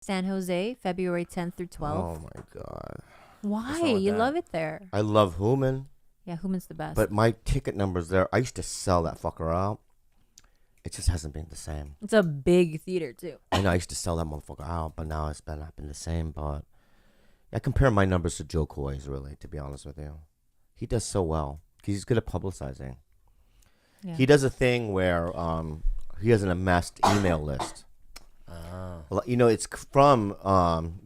San Jose, February 10th through 12th. Oh my god. Why? wrong with You that? love it there. I love Human, Yeah, Human's the best. but my ticket numbers there. I used to sell that fucker out. It just hasn't been the same. It's a big theater too. I know I used to sell that motherfucker out, but now it's not been the same. But I compare my numbers to Joe Coy's, really, to be honest with you. He does so well. He's good at publicizing. Yeah. He does a thing where he has an amassed email list. Oh. You know, it's from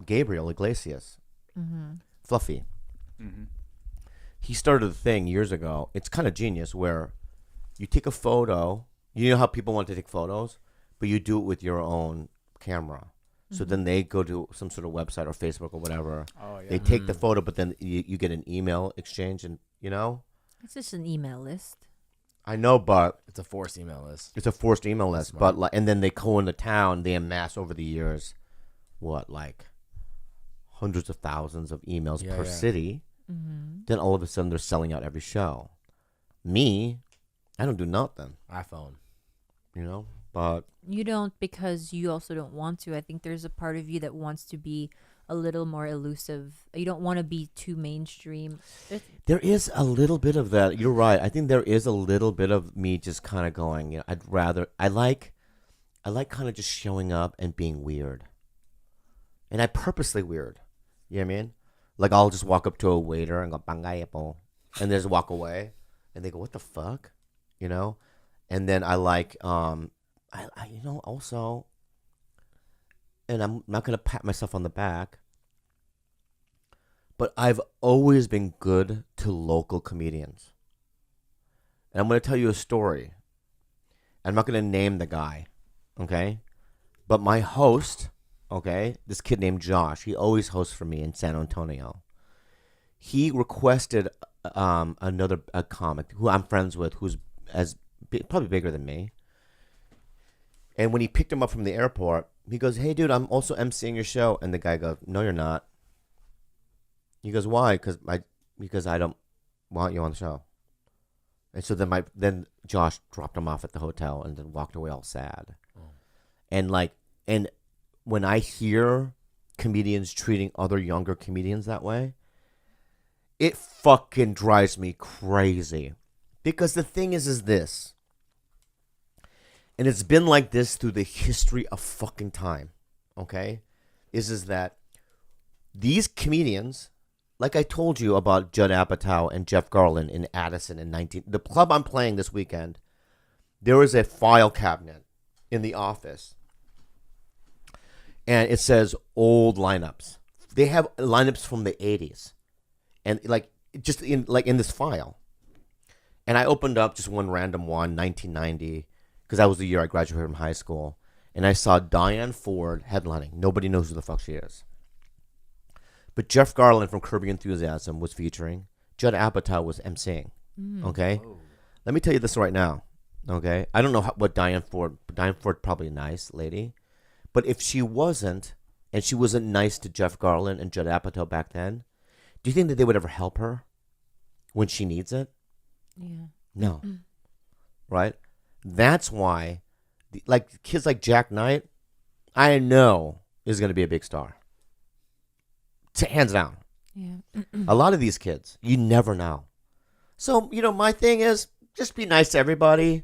Gabriel Iglesias, Fluffy. Mm-hmm. He started a thing years ago. It's kind of genius where you take a photo. You know how people want to take photos, but you do it with your own camera. So then they go to some sort of website or Facebook or whatever. Oh yeah. They take the photo, but then you get an email exchange, and you know. It's just an email list. I know, but It's a forced email list. it's a forced email list. Smart. But like, and then they go into town. They amass over the years, what, like hundreds of thousands of emails Yeah, per yeah. city. Mm-hmm. Then all of a sudden they're selling out every show. Me, I don't do nothing, iPhone. you know. But You don't, because you also don't want to. I think there's a part of you that wants to be a little more elusive. You don't want to be too mainstream. there is a little bit of that. You're right. I think there is a little bit of me just kind of going, you know, I like kind of just showing up and being weird. And I purposely weird. You know what I mean? Like I'll just walk up to a waiter and go, "Bangay po," and they just walk away. And they go, "What the fuck?" You know? And then I like, I you know, also, and I'm not going to pat myself on the back, but I've always been good to local comedians. And I'm going to tell you a story. I'm not going to name the guy, okay? But my host, okay, this kid named Josh, he always hosts for me in San Antonio. He requested another comic who I'm friends with, who's probably bigger than me. And when he picked him up from the airport, he goes, "Hey, dude, I'm also emceeing your show." And the guy goes, "No, you're not." He goes, "Why?" Because I don't want you on the show. And so then Josh dropped him off at the hotel and then walked away all sad. And when I hear comedians treating other younger comedians that way, it fucking drives me crazy. Because the thing is this. And it's been like this through the history of fucking time, okay? Is that these comedians, like I told you about Judd Apatow and Jeff Garlin in Addison in the club I'm playing this weekend, there is a file cabinet in the office. And it says old lineups. They have lineups from the 80s. And like just in this file. And I opened up just one random one, 1990. Because that was the year I graduated from high school. And I saw Diane Ford headlining. Nobody knows who the fuck she is. But Jeff Garlin from Curb Your Enthusiasm was featuring. Judd Apatow was emceeing. Okay? Let me tell you this right now. Okay? I don't know what Diane Ford probably a nice lady. But if she wasn't, and she wasn't nice to Jeff Garlin and Judd Apatow back then, do you think that they would ever help her when she needs it? Yeah. No. Right? That's why, like kids like Jack Knight, I know is going to be a big star. Hands down. Yeah. A lot of these kids, you never know. So, you know, my thing is just be nice to everybody.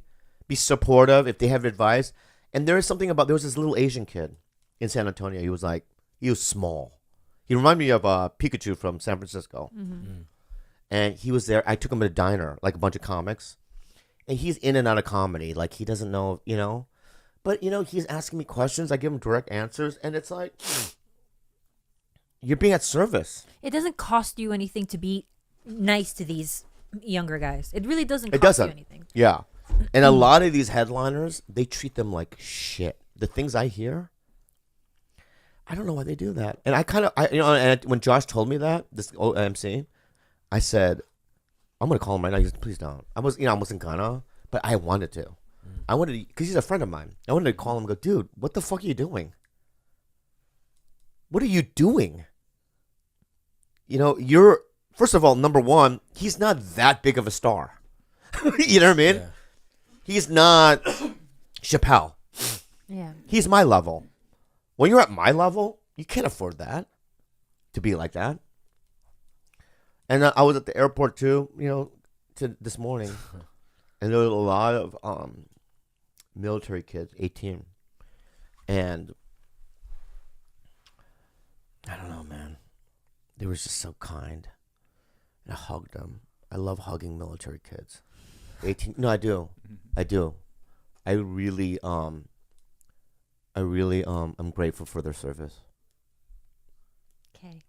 Be supportive if they have advice. And there was this little Asian kid in San Antonio. He was small. He reminded me of Pikachu from San Francisco. And he was there. I took him to a diner, like a bunch of comics. And he's in and out of comedy. Like, he doesn't know, you know. But, you know, he's asking me questions. I give him direct answers. And it's like, you're being at service. It doesn't cost you anything to be nice to these younger guys. It really doesn't It cost doesn't. you anything. Yeah. And a lot of these headliners, they treat them like shit. The things I hear, I don't know why they do that. And and when Josh told me that, this old MC, I said, I'm going to call him right now. He said, "Please don't." I wasn't gonna, but I wanted to. I wanted to, because he's a friend of mine. I wanted to call him and go, "Dude, what the fuck are you doing? What are you doing?" You know, first of all, number one, he's not that big of a star. You know what I mean? Yeah. He's not Chappelle. Yeah. He's my level. When you're at my level, You can't afford that to be like that. And I was at the airport too, this morning, and there was a lot of military kids, 18, and I don't know, man. They were just so kind. And I hugged them. I love hugging military kids. 18. No, I do. I do. I really I'm grateful for their service. Okay.